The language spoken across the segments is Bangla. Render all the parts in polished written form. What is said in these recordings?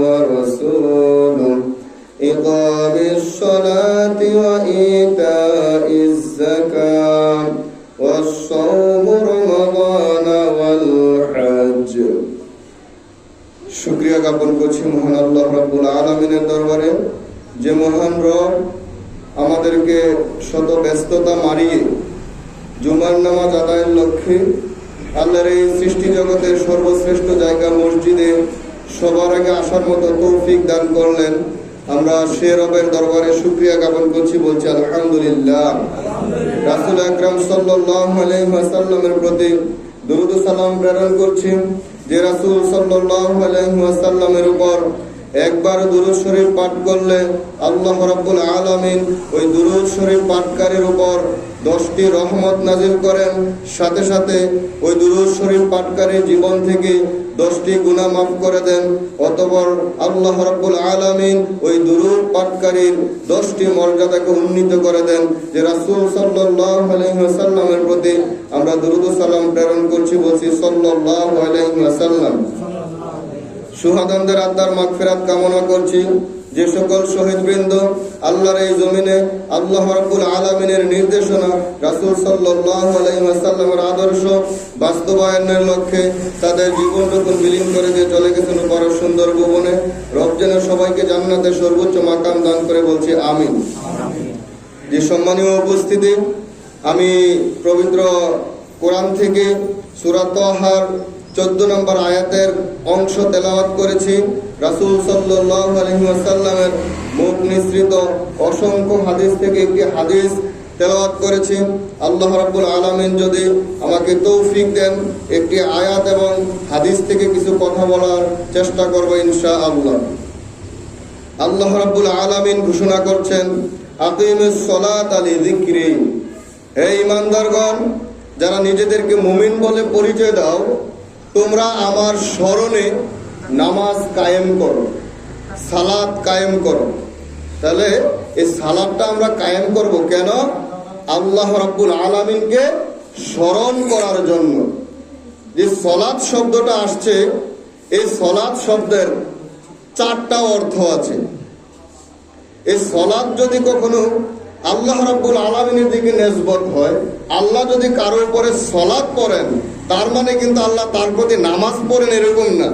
ورسوله إقام الصلاة وإيتاء الزكاة والصوم رمضان والحج। শুকরিয়া জ্ঞাপন করছি মহান আল্লাহ রাব্বুল আলামিনের দরবারে, যে মহান রব আমাদেরকে শত ব্যস্ততা মারিয়ে জুমার নামাজ আদায়ের লক্ষ্যে আল্লাহর এই সৃষ্টি জগতের সর্বশ্রেষ্ঠ জায়গা মসজিদে সবার আগে আসার মতো তৌফিক দান করলেন। আমরা সে রবের দরবারে শুকরিয়া জ্ঞাপন করছি, বলছি আলহামদুলিল্লাহ। রাসূল আকরাম সাল্লাল্লাহু আলাইহি ওয়াসাল্লামের প্রতি দরুদ ও সালাম প্রেরণ করছি, যে রাসূল সাল্লাল্লাহু আলাইহি ওয়াসাল্লামের উপর একবার দুরূদ শরীফ পাঠ করলে আল্লাহ রাব্বুল আলামিন ওই দুরূদ শরীফ পাঠকারীর উপর 10টি রহমত নাজিল করেন, সাথে সাথে ওই দুরূদ শরীফ পাঠকারীর জীবন থেকে 10টি গুনাহ মাফ করে দেন। অতঃপর আল্লাহ রাব্বুল আলামিন ওই দুরূদ পাঠকারীর 10টি মর্যাদাকে উন্নীত করে দেন। যে রাসূল সাল্লাল্লাহু আলাইহি ওয়াসাল্লামের প্রতি আমরা দরুদ ও সালাম প্রেরণ করছি, বলছি সাল্লাল্লাহু আলাইহি ওয়াসাল্লাম। শুহাদাদের আত্মার মাগফিরাত কামনা করছি। যে সকল শহীদবৃন্দ আল্লাহর এই জমিনে আল্লাহ রাব্বুল আলামিনের নির্দেশনা, রাসূল সাল্লাল্লাহু আলাইহি ওয়াসাল্লামের আদর্শ বাস্তবায়নের লক্ষ্যে তাদের জীবনটুকু বিলীন করে দিয়ে চলে গেছেন বড় সুন্দর ভুবনে, রব যেন সবাইকে জান্নাতের সর্বোচ্চ মাকাম দান করে, বলছি আমিন। যে সম্মানীয় উপস্থিতি, আমি পবিত্র কোরআন থেকে সূরা তাহার 14 নম্বর আয়াতের অংশ তেলাওয়াত করেছি। রাসূল সাল্লাল্লাহু আলাইহি ওয়াসাল্লামের মুখ নিঃসৃত অসংখ্য হাদিস থেকে একটি হাদিস তেলাওয়াত করেছি। আল্লাহ রাব্বুল আলামিন যদি আমাকে তৌফিক দেন, একটি আয়াত এবং হাদিস থেকে কিছু কথা বলার চেষ্টা করব ইনশাআল্লাহ। আল্লাহ রাব্বুল আলামিন ঘোষণা করছেন, আকিমিস সালাতা লিযিকরি। হে ঈমানদারগণ, যারা নিজেদেরকে মুমিন বলে পরিচয় দাও, তোমরা আমার স্মরণে নামাজ কায়েম করো, সালাত কায়েম করো। তাহলে এই সালাতটা আমরা কায়েম করব কেন? আল্লাহ রাব্বুল আলামিনকে স্মরণ করার জন্য। যে সালাত শব্দটা আসছে, এই সালাত শব্দের 4টা অর্থ আছে। এই সালাত যদি কখনো আল্লাহ রাব্বুল আলামিনের দিকে নিসবত হয়, আল্লাহ যদি কারো উপরে সালাত পড়েন, তার মানে কিন্তু আল্লাহ তার প্রতি নামাজ পড়েন এরকম না।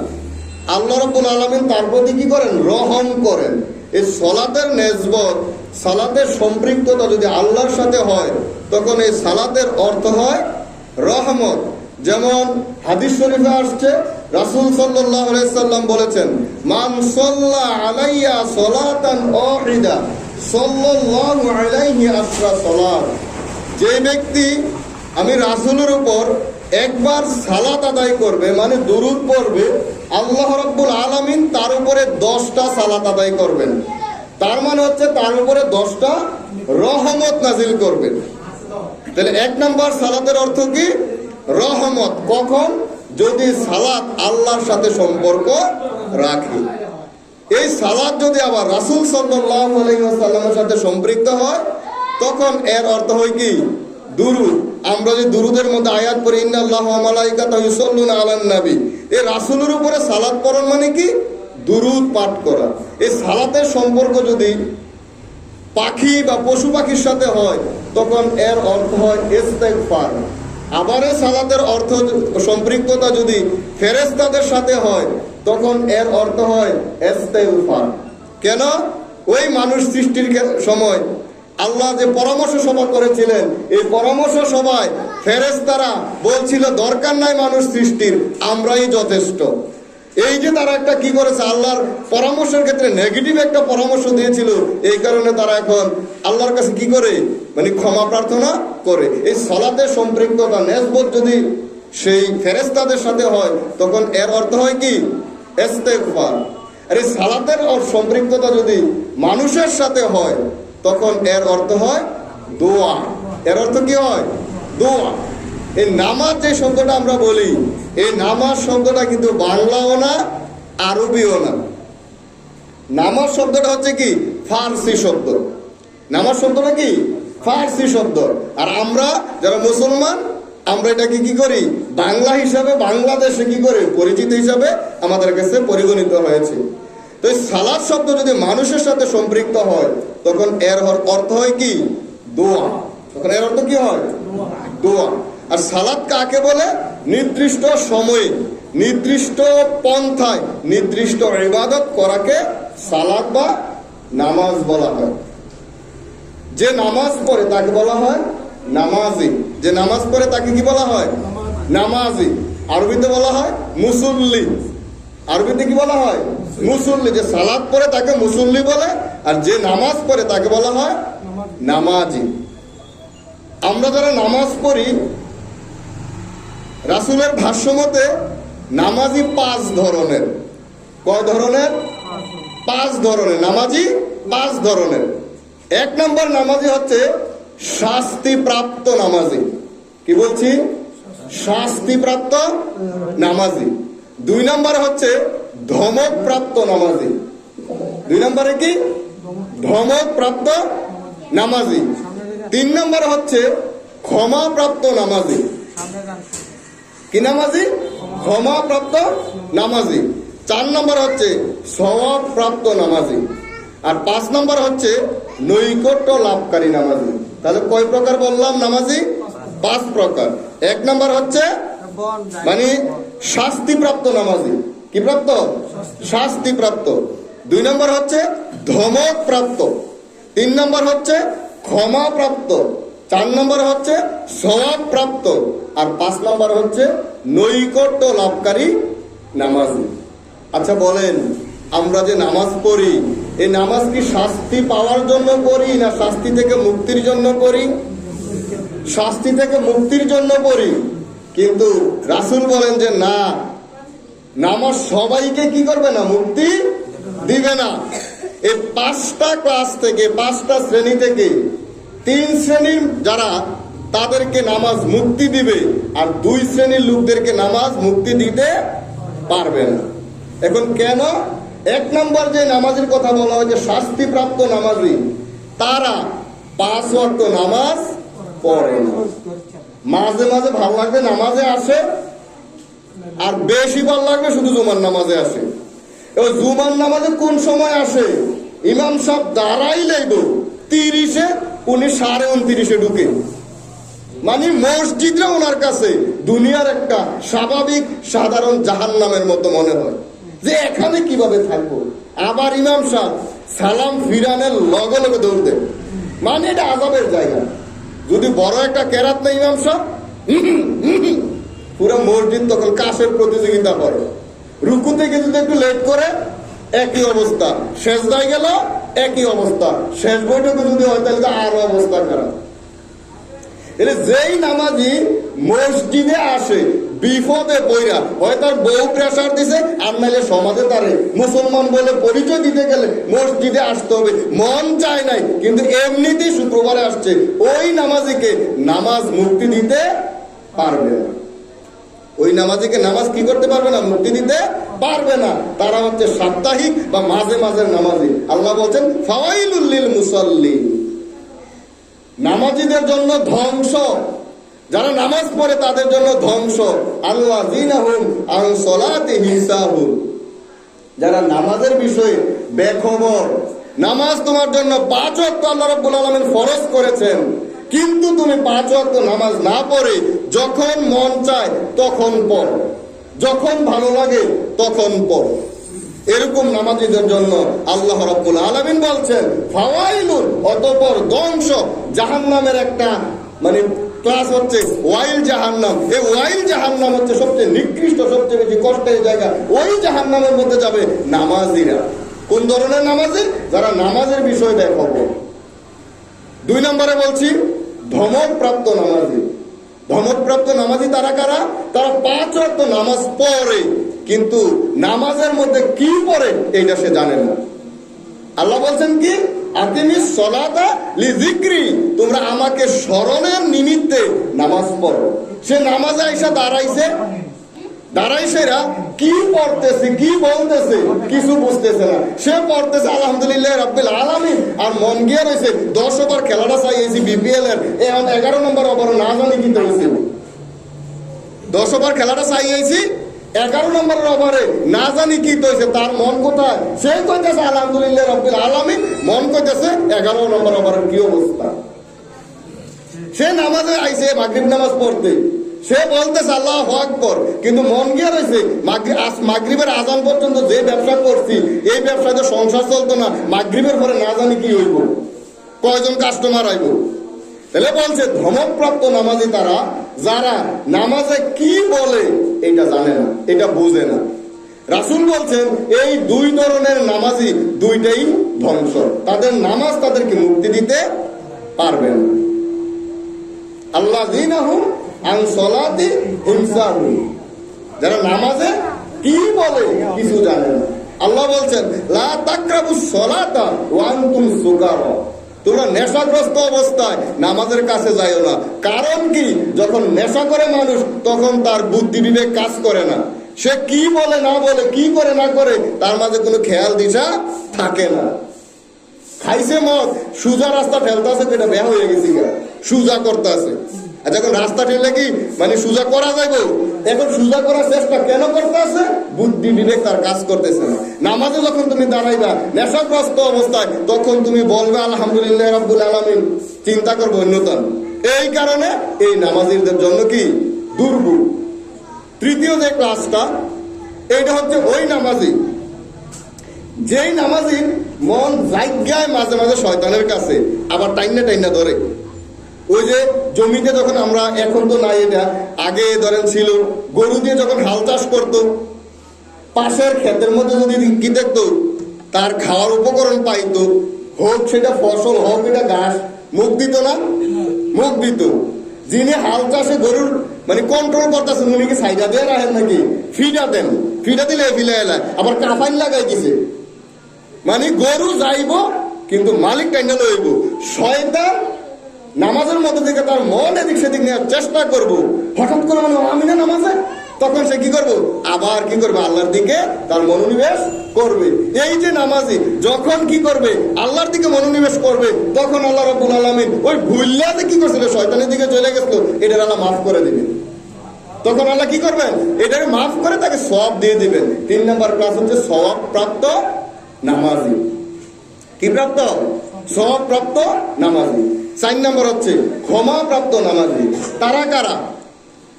আল্লাহ রাব্বুল আলামিন তার প্রতি কি করেন? রহম করেন। এই সালাতের নিসবত, সালাতের সম্পৃক্ততা যদি আল্লাহর সাথে হয়, তখন এই সালাতের অর্থ হয় রহমত। যেমন হাদিস শরীফে আসছে, রাসূল সাল্লাল্লাহু আলাইহি সাল্লাম বলেছেন, মান সাল্লা আলাইয়া সালাতান ওয়াহিদা সাল্লাল্লাহু আলাইহি আশরা সালাত। যে ব্যক্তি আমি রাসূলের উপর একবার সালাত আদায় করবে, মানে দুরূদ পড়বে, আল্লাহ রাব্বুল আলামিন তার উপরে 10টা সালাত আদায় করবেন। তার মানে হচ্ছে তার উপরে 10টা রহমত নাজিল করবেন। তাহলে 1 নম্বর সালাতের অর্থ কি? রহমত। কখন? যদি সালাত আল্লাহর সাথে সম্পর্ক রাখে। এই সালাত যদি আবার রাসূল সাল্লাল্লাহু আলাইহি ওয়াসাল্লামের সাথে সম্পৃক্ত হয়, তখন এর অর্থ হয় কি? দুরূদ। আমরা যে দুরূদের মধ্যে আয়াত পড়ি, ইন্নাল্লাহা ওয়া মালাইকাতাহু ইউসাল্লুনা আলান নবী, এই রাসূলের উপরে সালাত পড়ার মানে কি? দুরূদ পাঠ করা। এই সালাতের সম্পর্ক যদি পাখি বা পশু পাখির সাথে হয়, তখন এর অর্থ হয় ইস্তেগফার। আবার এই সালাতের অর্থ সম্পৃক্ততা যদি ফেরেশতাদের সাথে হয়, তখন এর অর্থ হয় ইস্তেগফার। কেন? ওই মানুষ সৃষ্টির সময় আল্লাহ যে পরামর্শ সভা করেছিলেন, এই পরামর্শ সভায় ফেরেশতারা বলছিল দরকার নাই মানুষ সৃষ্টির, আমরাই যথেষ্ট। এই যে তারা একটা কি করেছে, আল্লাহর পরামর্শের ক্ষেত্রে নেগেটিভ একটা পরামর্শ দিয়েছিল, এই কারণে তারা এখন আল্লাহর কাছে কি করে, মানে ক্ষমা প্রার্থনা করে। এই সালাতের সম্পৃক্ততা নিসবত যদি সেই ফেরেশতাদের সাথে হয়, তখন এর অর্থ হয় কি? ইস্তেগফার। আর এই সালাতের সম্পৃক্ততা যদি মানুষের সাথে হয়, তখন এর অর্থ হয় দোয়া। এর অর্থ কি হয়? দোয়া। এই নামাজ যে শব্দটা আমরা বলি, এই নামাজ শব্দটা কিন্তু বাংলাও না, আরবিও না। নামাজ শব্দটা হচ্ছে কি? ফার্সি শব্দ। নামাজ শব্দটা কি? ফার্সি শব্দ। আর আমরা যারা মুসলমান, আমরা এটাকে কি করি, বাংলা হিসাবে বাংলাদেশে কি করে পরিচিত হিসাবে আমাদের কাছে পরিগণিত হয়েছে। তো এই সালাত শব্দ যদি মানুষের সাথে সম্পৃক্ত হয় তখন এর অর্থ হয় কি, দোয়া। তখন এর অর্থ কি হয়, দোয়া। আর সালাত কাকে বলে, নির্দিষ্ট সময়ে নির্দিষ্ট পন্থায় নির্দিষ্ট ইবাদত করাকে সালাত বা নামাজ বলা হয়। যে নামাজ পড়ে তাকে বলা হয় নামাজি। যে নামাজ পড়ে তাকে কি বলা হয়, নামাজি। আরবিতে বলা হয় মুসল্লি। আরবিতে কি বলা হয়, মুসল্লি। যে সালাত পড়ে তাকে মুসল্লি বলে, আর যে নামাজ পড়ে তাকে বলা হয় নামাজি। আমরা যারা নামাজ পড়ি, রাসূলের ভাষ্য মতে নামাজি 5 ধরনের। কয় ধরনের, 5 ধরনের নামাজি, 5 ধরনের। 1 নম্বর নামাজি হচ্ছে শাস্তিপ্রাপ্ত নামাজি। কি বলছি, শাস্তিপ্রাপ্ত নামাজি। 2 নম্বর হচ্ছে ধমকপ্রাপ্ত নামাজি। 2 নম্বরে কি, ধমকপ্রাপ্ত নামাজি। 3 নম্বর হচ্ছে ক্ষমাপ্রাপ্ত নামাজি। কি নামাজি, ক্ষমাপ্রাপ্ত নামাজি। 4 নম্বর হচ্ছে সওয়াবপ্রাপ্ত নামাজি। আর 5 নম্বর হচ্ছে নৈকট্য লাভকারী নামাজি। তাহলে কয় প্রকার বললাম নামাজি, 5 প্রকার। 1 নম্বর হচ্ছে মানে শাস্তিপ্রাপ্ত নামাজি। কি প্রাপ্ত, শাস্তিপ্রাপ্ত। 2 নম্বর হচ্ছে ধমকপ্রাপ্ত। 3 নম্বর হচ্ছে ক্ষমাপ্রাপ্ত। 4 নম্বর হচ্ছে সওয়াবপ্রাপ্ত। আর 5 নম্বর হচ্ছে নৈকট্য লাভকারী নামাজি। আচ্ছা বলেন, আমরা যে নামাজ পড়ি, এই নামাজ কি শাস্তি পাওয়ার জন্য পড়ি না শাস্তি থেকে মুক্তির জন্য পড়ি? শাস্তি থেকে মুক্তির জন্য পড়ি। কিন্তু রাসূল বলেন যে না, নামাজ সবাইকে কি করবে না, মুক্তি দিবে না। এই 5টা ক্লাস থেকে, 5টা শ্রেণী থেকে 3 শ্রেণীর যারা, তাদেরকে নামাজ মুক্তি দিবে, আর 2 শ্রেণীর লোকদেরকে নামাজ মুক্তি দিতে পারবে না। এখন কেন? 1 নম্বর যে নামাজের কথা বলা হয় যে শাস্তিপ্রাপ্ত নামাজি, তারা 5 ওয়াক্ত নামাজ পড়ে না। মাঝে মাঝে ভালো লাগবে নামাজে আসে, আর বেশি ভালো লাগবে শুধু জুমার নামাজে আসে। এবার জুমার নামাজে কোন সময় আসে, ইমাম সাহেব দাঁড়াইলেই তো 30-এ, উনি 29:30-এ ঢুকে। মানে মসজিদরা ওনার কাছে দুনিয়ার একটা স্বাভাবিক সাধারণ জাহান্নামের মতো মনে হয়, যে এখানে কিভাবে থাকবো। আবার ইমাম সাহেব সালাম ফিরানের লগে লগে দৌড় দেন, মানে এটা আযাবের জায়গা। যদি বড় একটা কেরাত না ইমাম সাহেব, পুরো মসজিদ তখন কাশের প্রতিযোগিতা করে। রুকু থেকে যদি একটু লেট করে একই অবস্থা, সেজদায় গেল একই অবস্থা, শেষ বৈঠকে যদি হয় তাহলে তো আরো অবস্থা খারাপ। এলে যেই নামাজি মসজিদে আসে বিপদে পইরা, হয় তার বউ প্রেসার দিছে, আর নাইলে সমাজে তারে মুসলমান বলে পরিচয় দিতে গেলে মসজিদে আসতে হবে, মন চায় নাই কিন্তু এমনিতেই শুক্রবারে আসছে, ওই নামাজিকে নামাজ মুক্তি দিতে পারবে না। ওই নামাজিকে নামাজ কি করতে পারবে না, মুক্তি দিতে পারবে না। তারা হচ্ছে সাপ্তাহিক বা মাঝে মাঝের নামাজি। আল্লাহ বলছেন ফাওয়াইলুল লিল মুসাল্লিন, নামাজিদের জন্য ধ্বংস। যারা নামাজ পড়ে তাদের জন্য ধ্বংস। আল্লাযীনা হুম আন সলাতিহিম সাহুন, যারা নামাজের বিষয়ে বেখবর। নামাজ তোমার জন্য 5 ওয়াক্ত আল্লাহ রাব্বুল আলামিন ফরজ করেছেন, কিন্তু তুমি 5 ওয়াক্ত নামাজ না পড়ে যখন মন চায় তখন পড়ো, যখন ভালো লাগে তখন পড়ো। এরকম নামাজীদের জন্য আল্লাহ রাব্বুল আলামিন বলছেন ফাওয়াইলুন, অতঃপর ধ্বংস। জাহান্নামের একটা মানে ক্লাস হচ্ছে ওয়াইল জাহান্নাম। এই ওয়াইল জাহান্নাম হচ্ছে সবচেয়ে নিকৃষ্ট, সবচেয়ে বেশি কষ্টের জায়গা। ওই জাহান্নামের মধ্যে যাবে নামাজিরা। কোন ধরনের নামাজি? যারা নামাজের বিষয়ে বেখবর। 2 নম্বরে বলছি ধমকপ্রাপ্ত নামাজি। ধমকপ্রাপ্ত নামাজি তারা কারা? তারা 5 ওয়াক্ত নামাজ পড়ে, কিন্তু নামাজের মধ্যে কি পড়ে এইটা সে জানে না। আল্লাহ বলছেন কি, আকিমিস সলাতা লিযিকরি, তোমরা আমাকে স্মরণের নিমিত্তে নামাজ পড়ো। সে নামাজে আইসা দাঁড়াইছেরা কি পড়তেছে, কি বলতেছে কিছু বুঝতেছে না। সে পড়তেছে আলহামদুলিল্লাহ রাব্বিল আলামিন, আর মন গিয়ে রয়েছে 10 ওভার খেলাটা চাইছি বিপিএল এর, এখন 11 নম্বর ওভার না জানি কি হয়েছে। 10 ওভার খেলাটা চাইছি, 11 নম্বরের ওভারে না জানি কি হয়েছে, তার মন কোথায়, সে কইতেছে আলহামদুলিল্লাহ রাব্বিল আলামিন, মন কইতেছে 11 নম্বর ওভারের কি অবস্থা। সে নামাজে আইছে মাগরিব নামাজ পড়তে, সে বলতেছে আল্লাহু আকবার, কিন্তু মন গিয়ে রয়েছে মাগরিবের আজান পর্যন্ত যে ব্যবসা করছি এই ব্যবসাতে সংসার চলতো না, মাগরিবের পরে না জানি কি হইব, কয়জন কাস্টমার আইব। তাহলে বলছে ধমকপ্রাপ্ত নামাজি তারা যারা নামাজে কি বলে এটা জানে না, এটা বোঝে না। রাসূল বলছেন এই 2 ধরনের নামাজি দুইটাই ধ্বংস, তাদের নামাজ তাদেরকে মুক্তি দিতে পারবে না। আল্লাযীনা হুম আন সলাতি হিমসাহুন, যারা নামাজে কি বলে কিছু জানে না। আল্লাহ বলছেন লা তাকরাবুস সলাতা ওয়া আনতুম সুকারা, তোমরা নেশাগ্রস্ত অবস্থায় নামাজের কাছে যাইও না। কারণ কি, যখন নেশা করে মানুষ তখন তার বুদ্ধি বিবেক কাজ করে না, সে কি বলে না বলে, কি করে না করে তার মাঝে কোনো খেয়াল দিশা থাকে না। খাইছে মদ, সুজা রাস্তা ঠেলতেছে, এটা বেয়া হয়ে গেছি, সুজা করতেছে। আর যখন রাস্তা ঠেলে কি মানে সুজা করা যাবে, এখন সুজা করার চেষ্টা কেন করতেছে, বুদ্ধি বিবেক তার কাজ করতেছে না। নামাজে যখন তুমি দাঁড়াইবা নেশাগ্রস্ত অবস্থায়, তখন তুমি বলবে আলহামদুলিল্লাহ রাব্বুল আলামিন, চিন্তা করবো অন্যতম। এই কারণে এই নামাজীদের জন্য কি দুর্ভোগ। তৃতীয় যে ক্লাসটা, এইটা হচ্ছে ওই নামাজি যেই নামাজির মন জায়গায় মাঝে মাঝে শয়তানের কাছে, আবার টাইনা টাইনা ধরে। ওই যে জমিতে যখন আমরা, এখন তো নাই এটা, আগে ধরেন ছিল, গরু দিয়ে যখন হাল চাষ করতো, পাশের ক্ষেতের মধ্যে যদি কি দেখতো, তার খাওয়ার উপকরণ পাইতো, হোক সেটা ফসল হোক এটা ঘাস, মুখ দিত না, মুখ দিত। যিনি হাল চাষে গরুর মানে কন্ট্রোল করতেছেন উনি কি সাইডা দিয়ে রাখেন নাকি, ফিডা দেন, ফিডা দিলে ফিলে এলায়, আবার কাফাইন লাগাই দিছে, মানে গরু যাইব কিন্তু মালিক টাইনা লইব। শয়তান নামাজের মধ্যে থেকে তার মন এদিক সেদিক নেওয়ার চেষ্টা করবো, হঠাৎ করে মানে আমি না নামাজে, তখন সে কি করবো, আবার কি করবে, আল্লাহর দিকে তার মনোনিবেশ করবে। এই যে নামাজি যখন কি করবে, আল্লাহর দিকে মনোনিবেশ করবে, তখন আল্লাহ রাব্বুল আলামিন ওই ভুল্লাতে কি করছিল, শয়তানের দিকে চলে গেছিল, এটার আল্লাহ মাফ করে দিবেন। তখন আল্লাহ কি করবেন, এটাকে মাফ করে তাকে সওয়াব দিয়ে দিবেন। 3 নম্বর ক্লাস হচ্ছে সওয়াব প্রাপ্ত নামাজি। কি প্রাপ্ত? সওয়াব প্রাপ্ত নামাজি। 4 নম্বর হচ্ছে ক্ষমা প্রাপ্ত নামাজি। তারা কারা?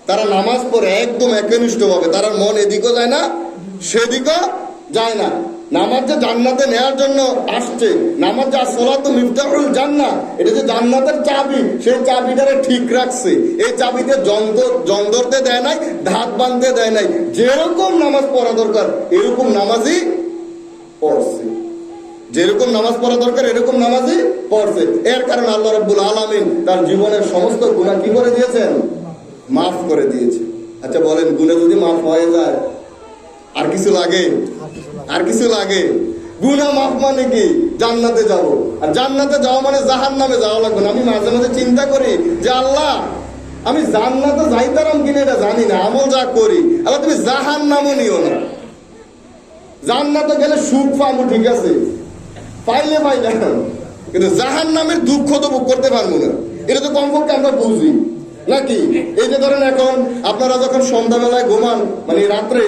তারা নামাজ পড়ে একদম একনিষ্ঠ ভাবে, তার মন এদিকেও যায় না সেদিকেও যায় না। নামাজ যে জান্নাতে নেওয়ার জন্য আসছে, নামাজ যে আসসালাতু মিফতাহুল জান্নাহ, এটা যে জান্নাতের চাবি, সেই চাবিটারে ঠিক রাখছে। এই চাবিতে জন্দরতে দেয় নাই, ধাত বাঁধতে দেয় নাই। যেরকম নামাজ পড়া দরকার এরকম নামাজই পড়ছে, যেরকম নামাজ পড়া দরকার এরকম নামাজই পড়ছে। এর কারণে আল্লাহ রাব্বুল আলামিন তার জীবনের সমস্ত গুনাহ কি করে দিয়েছেন, মাফ করে দিয়েছে। আচ্ছা বলেন, গুনাহ যদি মাফ হয়ে যায় আর কিছু লাগে? আর কিছু লাগে? গুনাহ মাফ মানে কি, জান্নাতে যাব। আর জান্নাতে যাওয়া মানে জাহান্নামে যাওয়া লাগবে না। আমি মাঝে মাঝে চিন্তা করি যে আল্লাহ, আমি জান্নাতে যাইতাম কিনা এটা জানি না, আমল যা করি, আল্লাহ তুমি জাহান্নামও নিও না। জান্নাতে গেলে সুখ পাবো, ঠিক আছে, পাইলে পাইলাম, কিন্তু জাহান্নামের দুঃখ তো ভোগ করতে পারবো না। এটা তো কমপক্ষে আমরা বুঝি নাকি? এই যে ধরেন এখন আপনারা যখন সন্ধ্যাবেলায় ঘুমান মানে রাত্রে,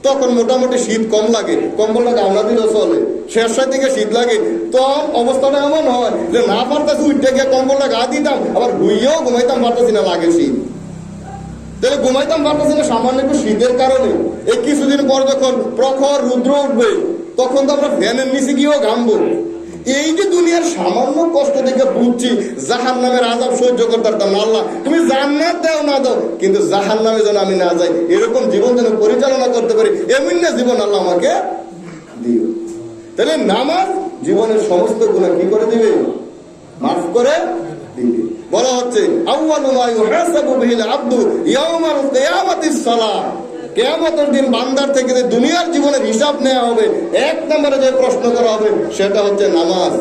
তখন মোটামুটি শীত কম লাগে, কম্বলটা গামলা দিলেও চলে। শেষের দিকে শীত লাগে, তখন অবস্থাটা এমন হয় যে না পারতেছি উঠতে গিয়ে কম্বলটা গা দিতাম, আবার ঘুইয়েও ঘুমাইতাম পারতেছি না, লাগে শীত। তাহলে ঘুমাইতাম পারতেছি না সামান্য একটু শীতের কারণে। এই কিছুদিন পর যখন প্রখর রুদ্র উঠবে, তখন তো আমরা ফ্যানের নিচে গিয়েও ঘামবো। এই যে দুনিয়ার সামান্য কষ্ট দেখে বুঝছি জাহান্নামের আযাব সহ্য করতে পারতাম না। আল্লাহ তুমি জান্নাত দাও না দাও, কিন্তু জাহান্নামে যেন আমি না যাই, এরকম জীবন যেন পরিচালনা করতে পারি, এমন না জীবন আল্লাহ আমাকে দিও। তাহলে নামাজ জীবনের সমস্ত গুনাহ কি করে দিবে, মাফ করে দিবে। বলা হচ্ছে আউয়ালু মা ইউহাসাবু বিহিল আবদু ইয়াউমাল কিয়ামাতিস সালাহ, কিয়ামতের দিন বান্দার থেকে যে দুনিয়ার জীবনের হিসাব নেওয়া হবে, 1 নম্বরে যে প্রশ্ন করা হবে সেটা হচ্ছে নামাজ।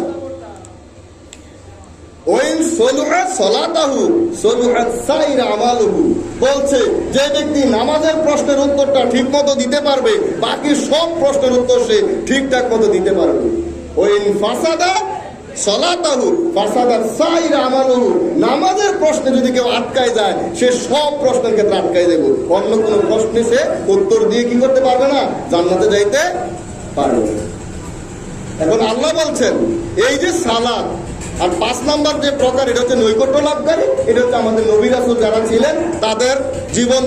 ওয়াইন সলুহাত সালাতাহু সলুহাত সাইর আমালুহু, বলছে যে ব্যক্তি নামাজের প্রশ্নের উত্তরটা ঠিকমতো দিতে পারবে, বাকি সব প্রশ্নের উত্তর সে ঠিকঠাক মতো দিতে পারবে। ওয়াইন ফাসাদা সালাতাহু ফাসাদাত সাইরা আমালুহু, নামাজের প্রশ্নে যদি কেউ আটকায় যায় সে সব প্রশ্নের ক্ষেত্রে আটকায় যাবে, অন্য কোনো প্রশ্নে সে উত্তর দিয়ে কি করতে পারবে না, জান্নাতে যাইতে পারবে। এখন আল্লাহ বলছেন এই যে সালাত, আর 5 নাম্বার যে প্রকার, এটা হচ্ছে নৈকট্য লাভকারী। এটা হচ্ছে আমাদের নবী রাসূল যারা ছিলেন তাদের জীবন,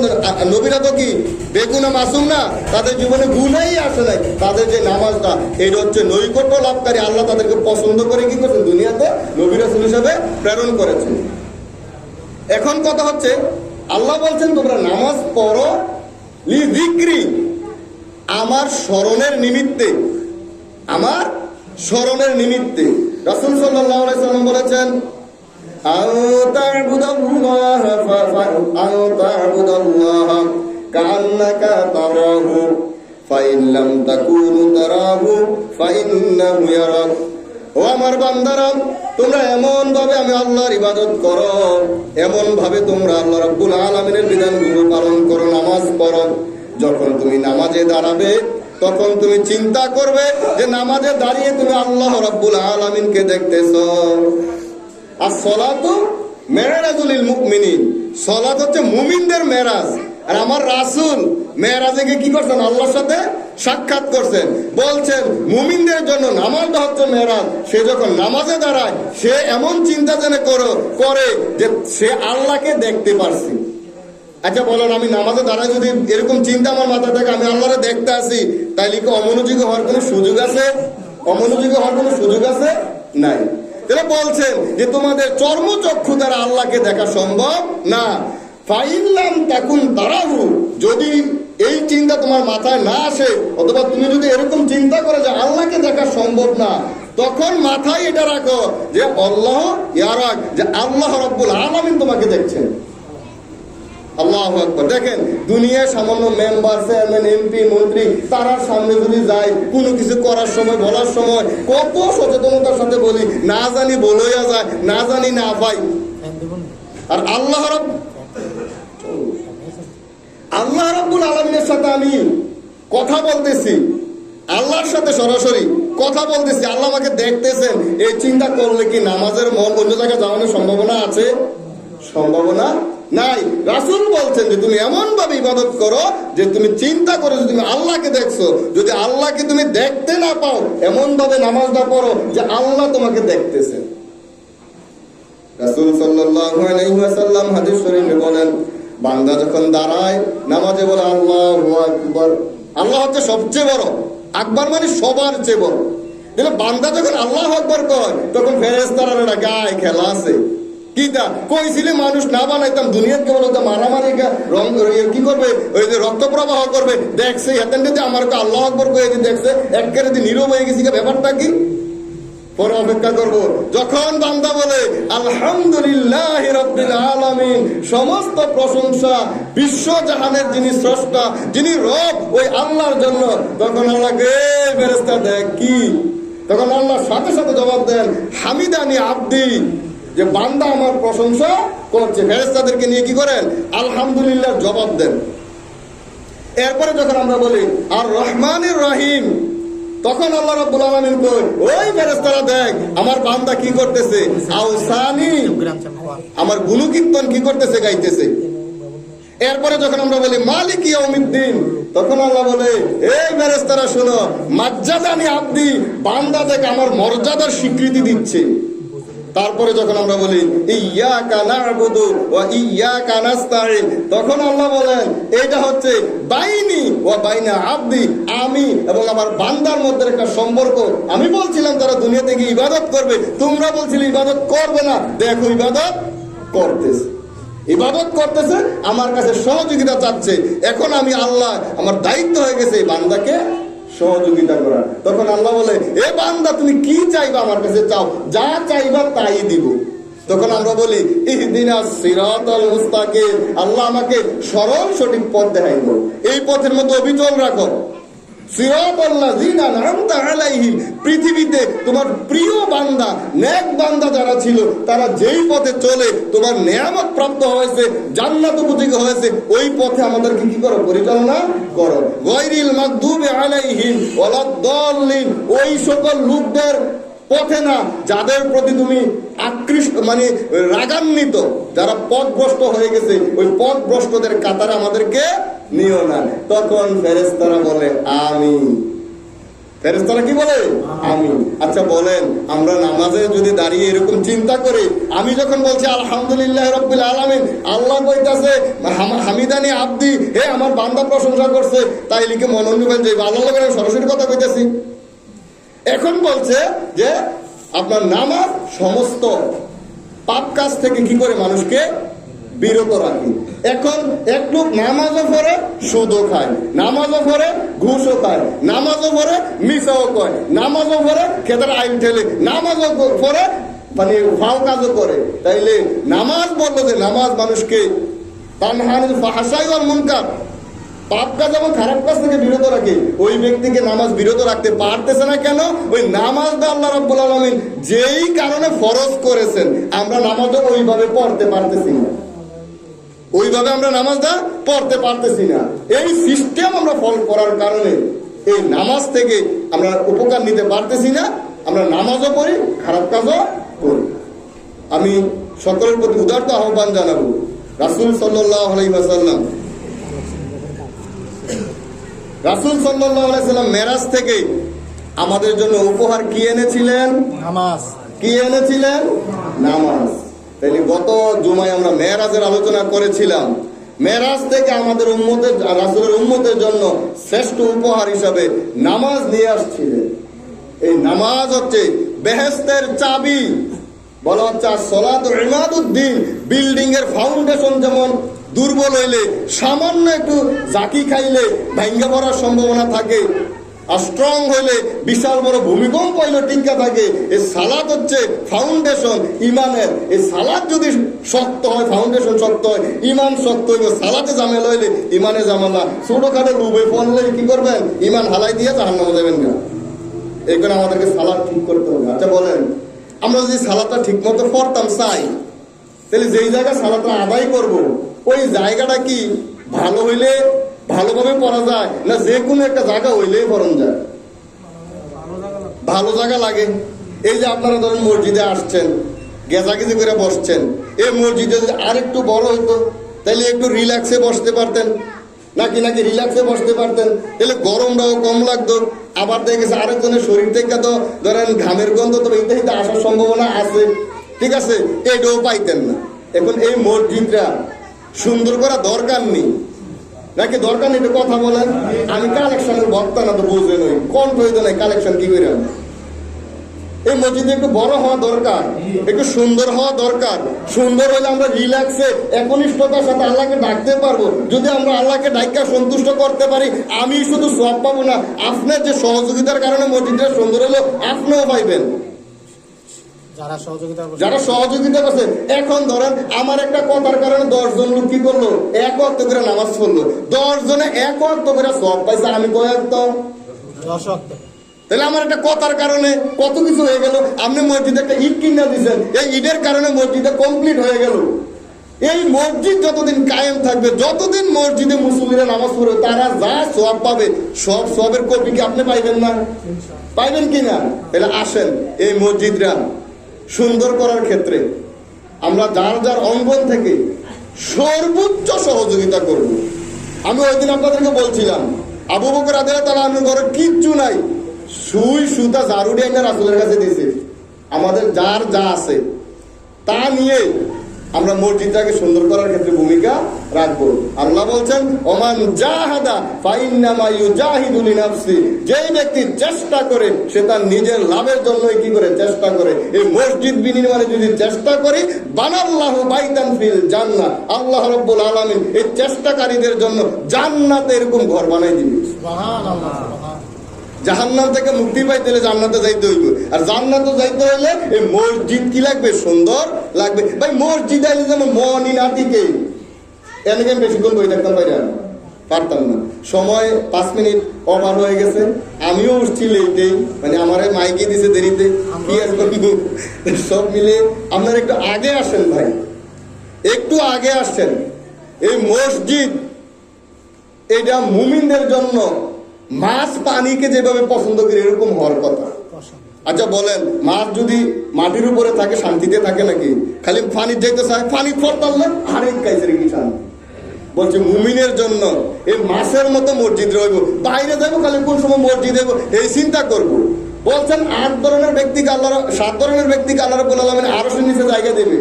নবীরা তো কি বেগুনা মাসুম না, তাদের জীবনে গুনাহই আসে নাই, তাদের যে নামাজটা এটা হচ্ছে নৈকট্য লাভকারী। আল্লাহ তাদেরকে পছন্দ করে কি করছেন, দুনিয়াতে নবী রাসূল হিসেবে প্রেরণ করেছেন। এখন কথা হচ্ছে আল্লাহ বলছেন তোমরা নামাজ পড়ো লি যিকরি, আমার স্মরণের নিমিত্তে, আমার স্মরণের নিমিত্তে। রাসূল সাল্লাল্লাহু আলাইহি সাল্লাম বলেছেন আও তা'বুদাল্লাহ কাআন্নাকা তারাহু ফাইন লাম তাকুনু তারাহু ফাইন্নাহু ইয়ারাক। ও আমার বান্দারা, তোমরা এমন ভাবে আমি আল্লাহর ইবাদত করো, এমন ভাবে তোমরা আল্লাহ রাব্বুল আলামিনের বিধানগুলো পালন করো, নামাজ পড়ো। যখন তুমি নামাজে দাঁড়াবে তখন তুমি চিন্তা করবে যে নামাজে দাঁড়িয়ে তুমি আল্লাহ রাব্বুল আলামিনকে দেখতেছো। আর সালাতু মেরাজুল মুমিনিন, সালাত হচ্ছে মুমিনদের মেরাজ। আর আমার রাসূল মেরাজে গিয়ে কি করছেন, আল্লাহর সাথে সাক্ষাৎ করছেন। বলছেন মুমিনদের জন্য নামাজটা হচ্ছে মেরাজ। সে যখন নামাজে দাঁড়ায় সে এমন চিন্তা যেন করে যে সে আল্লাহকে দেখতে পারছে। আচ্ছা বলেন, আমি নামাজে দাঁড়ায় যদি এরকম চিন্তা আমার মাথায় থাকে আমি আল্লাহরে দেখতে আসি, তাইলে কি অমনোযোগী হওয়ার কোনো সুযোগ আছে? অমনোযোগী হওয়ার কোনো সুযোগ আছে? নাই। তাহলে বলছেন যে তোমাদের চর্মচক্ষু দ্বারা আল্লাহকে দেখা সম্ভব না। ফাইন লাম তাকুন তারাহু, যদি এই চিন্তা তোমার মাথায় না আসে, অথবা তুমি যদি এরকম চিন্তা করে যে আল্লাহকে দেখা সম্ভব না, তখন মাথায় এটা রাখো যে আল্লাহ ইয়ারাক, যে আল্লাহ রাব্বুল আলামিন তোমাকে দেখছেন। আল্লাহু আকবার। দেখেন দুনিয়ায় সামান্য মেম্বার, চেয়ারম্যান, এমপি, মন্ত্রী, তারার সামনে যদি যাই কোনো কিছু করার সময়, বলার সময় কত সচেতনতার সাথে বলি, না জানি বলইয়া যায়, না জানি না পাই। আর আল্লাহ রাব্বুল আলামিনের সাথে আমি কথা বলতেছি, আল্লাহর সাথে সরাসরি কথা বলতেছি, আল্লাহ আমাকে দেখতেছেন, এই চিন্তা করলে কি নামাজের মন অন্য জায়গায় যাওয়ানোর সম্ভাবনা আছে? সম্ভাবনা নাই। রাসূল বলছেন যে তুমি এমন ভাবে ইবাদত করো যে তুমি চিন্তা করো যে তুমি আল্লাহকে দেখছো। যদি আল্লাহকে তুমি দেখতে না পাও, এমন ভাবে নামাজটা পড়ো যে আল্লাহ তোমাকে দেখতেছেন। রাসূল সাল্লাল্লাহু আলাইহি ওয়াসাল্লাম হাদিস শরীফে বলেন, বান্দা যখন দাঁড়ায় নামাজে বলে আল্লাহু আকবার, আল্লাহ হচ্ছে সবচেয়ে বড়। আকবার মানে সবার চেয়ে বড়। তাহলে বান্দা যখন আল্লাহু আকবার কয় তখন ফেরেশতারা গায়ে খেলা আছে। কিটা কইছিলে মানুষ না বানাইতাম, দুনিয়ার কেবল মারামারি রং কি করবে, ওই যে রক্ত প্রবাহ করবে, দেখছে এতেন যদি আমার আল্লাহু আকবার কয়ে দেখছে একেবারে নীরব হয়ে গেছি, ব্যাপারটা কি? পরে অপেক্ষা করবো যখন বান্দা বলে আলহামদুলিল্লাহি রাব্বিল আলামিন, সমস্ত প্রশংসা বিশ্ব জাহানের যিনি স্রষ্টা, যিনি রব, ওই আল্লাহর জন্য। তখন আল্লাহকে ফেরেশতা দেখ কি, তখন আল্লাহ সাথে সাথে জবাব দেন হামিদানি আব্দি, যে বান্দা আমার প্রশংসা করছে। ফেরেশতাদেরকে নিয়ে কি করেন, আলহামদুলিল্লাহ জবাব দেন। এরপরে যখন আমরা বলি আর রহমানির রহিম, তখন আল্লাহ রাব্বুল আলামিন কই ওই ফেরেশতারা দেখ আমার বান্দা কি করতেছে, আউসানি, আমার গুণকীর্তন কি করতেছে, গাইতেছে। এরপরে যখন আমরা বলি মালিক ইয়াউমিদ্দিন, তখন আল্লাহ বলে এই ফেরেশতারা শোনো, মাজ্জাদানি আব্দি, বান্দা দেখ আমার মর্যাদার স্বীকৃতি দিচ্ছে। তারপরে যখন আমরা বলি ইয়্যাকা না'বুদু ওয়া ইয়্যাকা নাস্তাঈন, তখন আল্লাহ বলেন এটা হচ্ছে বাইনি ওয়া বাইনা আব্দি, আমি এবং আমার বান্দার মধ্যে একটা সম্পর্ক। আমি বলছিলাম তারা দুনিয়াতে গিয়ে ইবাদত করবে, তোমরা বলছিলে ইবাদত করবে না, দেখো ইবাদত করতেছে, ইবাদত করতেছে, আমার কাছে সহযোগিতা চাচ্ছে। এখন আমি আল্লাহ, আমার দায়িত্ব হয়ে গেছে বান্দাকে সহযোগিতা করা। তখন আল্লাহ বলে এ বান্দা তুমি কি চাইবা আমার কাছে চাও, যা চাইবা তাই দিব। তখন আমরা বলি ইহদিনাস সিরাতাল মুস্তাকিম, আল্লাহ আমাকে সরল সঠিক পথ দেখাই দাও, এই পথের মধ্যে অবিচল রাখো। সিরাতাল্লাযিনা আন'আমতা আলাইহিম, পৃথিবীতে তোমার প্রিয় বান্দা, নেক বান্দা যারা ছিল তারা যেই পথে চলে তোমার নিয়ামত প্রাপ্ত হয়েছে, জান্নাত উপযোগী হয়েছে, ওই পথে আমাদেরকে কি করো, পরিচালনা করো। গায়রিল মাগদুবি আলাইহিম ওয়ালাদ-দাল্লিন, ওই সকল লোকদের পথে না, যাদের প্রতি তুমি আকৃষ্ট মানে রাগান্বিত, যারা পথভ্রষ্ট হয়ে গেছে, ওই পথভ্রষ্টদের কাতারে আমাদেরকে নিও না। তখন ফেরেশতারা বলে আমিন। ফেরেশতারা কি বলে? আমিন। আচ্ছা বলেন, আমরা নামাজে যদি দাঁড়িয়ে এরকম চিন্তা করি, আমি যখন বলছি আলহামদুলিল্লাহ রাব্বিল আলামিন, আল্লাহ কইতাছে হামিদানি আব্দি, হে আমার বান্দা প্রশংসা করছে, তাই লিখে মনন নিবেন যে আল্লাহ করে সরাসরি কথা কইতাছি। এখন বলছে যে আপনার নামাজ সমস্ত পাপ কাজ থেকে কি করে মানুষকে বিরত রাখি। এখন এক লোক নামাজও পড়ে সুদও খায়, নামাজও পড়ে ঘুষও খায়, নামাজও পড়ে মিসাও কয়, নামাজও পড়ে খেতার আইন ঠেলে, নামাজও পড়ে মানে ফাও কাজও করে। তাইলে নামাজ বললো যে নামাজ মানুষকে তানহানিল ফাহশাই ওয়াল মুনকার, পাপ কাজ এবং খারাপ কাজ থেকে বিরত রাখে। ওই ব্যক্তিকে নামাজ বিরত রাখতে পারতেছে না কেন? ওই নামাজটা আল্লাহ রাব্বুল আলামিন যেই কারণে ফরজ করেছেন, আমরা নামাজও ওইভাবে পড়তে পারতেছি না, ওইভাবে আমরা নামাজটা পড়তে পারতেছি না। এই সিস্টেম আমরা ফলো করার কারণে এই নামাজ থেকে আমরা উপকার নিতে পারতেছি না। আমরা নামাজও পড়ি, খারাপ কাজও করি। আমি সকলের প্রতি উদারতা আহ্বান জানাবো, রাসূল সাল্লাল্লাহু আলাইহি ওয়াসাল্লাম মেরাজ থেকে আমাদের জন্য উপহার কি এনেছিলেন? নামাজ। কি এনেছিলেন? নামাজ। তাইলে গত জুমায় আমরা মেরাজের আলোচনা করেছিলাম। মেরাজ থেকে আমাদের উম্মতের, রাসূলের উম্মতের জন্য শ্রেষ্ঠ উপহার হিসাবে নামাজ নিয়ে আসছিলেন। এই নামাজ হচ্ছে বেহেশতের চাবি। বলা হচ্ছে সলাতু ইমাদুদ্দিন, বিল্ডিং এর ফাউন্ডেশন যেমন দুর্বল হইলে সামান্য একটু জাকি খাইলে ভাঙ্গা পড়ার সম্ভাবনা থাকে, আর স্ট্রং হইলে বিশাল বড় ভূমিকম্প হইলে টিকা থাকে। এই সালাত হচ্ছে ফাউন্ডেশন ইমানের। এই সালাত যদি শক্ত হয়, ফাউন্ডেশন শক্ত হয়, ইমান শক্ত হইবে। সালাতে ঝামেলা হইলে ইমানে ঝামেলা। ছোটখাটো লুবে পড়লে কি করবেন? ইমান হালাই দিয়ে জাহান্নামে যাবেন না। এই কারণে আমাদেরকে সালাত ঠিক করতে হবে। আচ্ছা বলেন, আমরা যদি সালাতটা ঠিক মতো পড়তাম চাই, তাহলে যেই জায়গায় সালাতটা আদায় করব, ওই জায়গাটা কি ভালো হইলে ভালোভাবে পড়া যায়, না যে কোনো একটা জায়গা হইলেই পড়ানো যায়? ভালো জায়গা লাগে। এই যে আপনারা ধরেন মসজিদে আসছেন, গেজাগেজি করে বসছেন, এই মসজিদে যদি আরেকটু বড় হইতো তাহলে একটু রিল্যাক্সে বসতে পারতেন, নাকি রিল্যাক্সে বসতে পারতেন, তাহলে গরমটাও কম লাগতো। আবার দেখে গেছে আরেকজনের শরীর থেকে তো ধরেন ঘামের গন্ধ তো এইটা আসার সম্ভাবনা আছে, ঠিক আছে, এটাও পাইতেন না। এখন এই মসজিদটা সুন্দর করা দরকার নেই, নাকি দরকার নেই? কথা বলেন। আমি কালেকশনের বক্তা না, তো বুঝে নই, কোন প্রয়োজন নেই কালেকশন কি করে। এই মসজিদে একটু বড় হওয়া দরকার, একটু সুন্দর হওয়া দরকার। সুন্দর হলে আমরা রিল্যাক্সে একনিষ্ঠতার সাথে আল্লাহকে ডাকতে পারবো। যদি আমরা আল্লাহকে ডাকা সন্তুষ্ট করতে পারি, আমি শুধু সব পাবো না, আপনার যে সহযোগিতার কারণে মসজিদটা সুন্দর হলো আপনিও পাইবেন, যারা সহযোগিতা করছে। এখন ধরেন আমার একটা কথার কারণে 10 জন লোক কি করলো? এক ওয়াক্ত করে নামাজ পড়লো, 10 জনে এক ওয়াক্ত করে সব পাইছে, আমি কয়েক তো 10 ওয়াক্ত। তাহলে আমার একটা কথার কারণে কত কিছু হয়ে গেল। আপনি মসজিদে একটা ইট কিনা দিচ্ছেন, এই ইটের কারণে মসজিদে কমপ্লিট হয়ে গেল। এই মসজিদ যতদিন কায়েম থাকবে, যতদিন মসজিদে মুসল্লিরা নামাজ পড়বে, তারা যা সওয়াব পাবে সব সওয়াবের কপি কি আপনি পাইবেন না? পাইবেন কিনা? তাহলে আসেন এই মসজিদটা সুন্দর করার ক্ষেত্রে আমরা যার যার অঙ্গন থেকে সর্বোচ্চ সহযোগিতা করব। আমি ওই দিন আপনাদেরকে বলছিলাম, আবু বকর রাদিয়াল্লাহু তাআলা আনহুর ঘরে কিচ্ছু নাই, সুই সুতা ঝাড়ুড়ি এনে রাসূলের কাছে দিয়েছে। আমাদের যার যা আছে তা নিয়ে আমরা মসজিদটাকে সুন্দর করার ক্ষেত্রে ভূমিকা রাখবো। আল্লাহ বলছেন, ওমান জাহাদা ফাইন্নামা ইউজাহিদু লিনাফসি, যেই ব্যক্তি চেষ্টা করে সে তার নিজের লাভের জন্যই কি করে? চেষ্টা করে। এই মসজিদ বিনির্মাণে যদি চেষ্টা করি, বানাল্লাহু বাইতান ফিল জান্নাহ, আল্লাহ রাব্বুল আলামিন এই চেষ্টাকারীদের জন্য জান্নাতে এরকম ঘর বানাই দিবেন। সুবহানাল্লাহ। জাহান্নাম থেকে মুক্তি পাইতে হলে জান্নাতে যাইতে হইব, আর জান্নাতে যাইতে হইলে এই মসজিদ কি লাগবে? সুন্দর লাগবে। ভাই মসজিদ আইলে যেমন মনই নাতিকে এনেকে বেশিক্ষণ বই থাকতাম, পারতাম না। সময় 5 মিনিট ওভার হয়ে গেছে, আমিও উঠছি লেটেই, মানে আমার মাইকে দিছে দেরিতে, কি আর করবো। সব মিলে আপনারা একটু আগে আসেন ভাই, একটু আগে আসেন। এই মসজিদ এটা মুমিনদের জন্য মাছ পানিকে যেভাবে পছন্দ করে এরকম হওয়ার কথা। আচ্ছা বলেন, মাছ যদি মাটির উপরে থাকে শান্তিতে থাকে নাকি? খালি পানি যাইতে চায়, পানি ফরতাল না আরেক কাইজের কি শান্তি? বলছে মুমিনের জন্য এই মাছের মতো মসজিদ রইব, বাইরে যাবো খালি কোন সময় মসজিদ হইব এই চিন্তা করব। বলছেন 8 ধরনের ব্যক্তিকে আল্লাহ, 7 ধরনের ব্যক্তিকে আল্লাহ রাব্বুল আলামিন আরশের নিচে জায়গা দেবে।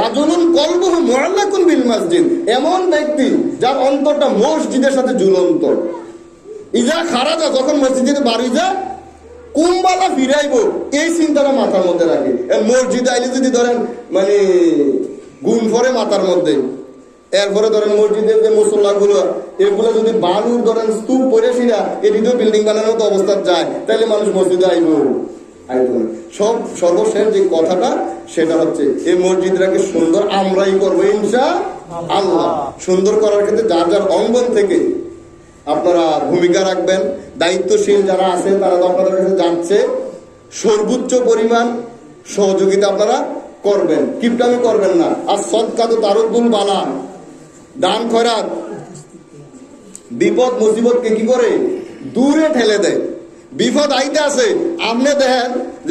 রাজুলুন কলবুহু মুআল্লাকুন বিল মসজিদ, এমন ব্যক্তি যার অন্তরটা মসজিদের সাথে ঝুলন্ত। ইজা খারাজা, যখন মসজিদে বাড়ি যায় কুম্বালা ফিরাইব এই চিন্তাটা মাথার মধ্যে রাখে। মসজিদে আইলে যদি ধরেন মানে গুণ ফরে মাথার মধ্যে, এরপরে ধরেন মসজিদের যে মুসল্লাগুলো এগুলো যদি বালুর ধরেন স্তূপ পরে ফিরা এদিকেও বিল্ডিং বানানোর মতো অবস্থা যায়, তাহলে মানুষ মসজিদে আইব না। সব সর্বশেষ যে কথাটা সেটা হচ্ছে এই মসজিদটাকে সুন্দর আমরাই করবো ইনশাআল্লাহ। সুন্দর করার ক্ষেত্রে যার যার অঙ্গন থেকে আপনারা ভূমিকা রাখবেন। দায়িত্বশীল যারা আছেন তারা তো আপনাদের কাছে যাচ্ছে, সর্বোচ্চ পরিমাণ সহযোগিতা আপনারা করবেন, কিপটামি করবেন না। আর সদকা তো তারুদ্দুল বালা, দান খয়রাত বিপদ মুসিবতকে কি করে দূরে ঠেলে দেয়। বিপদ আইতে আছে, আপনি দেখেন যে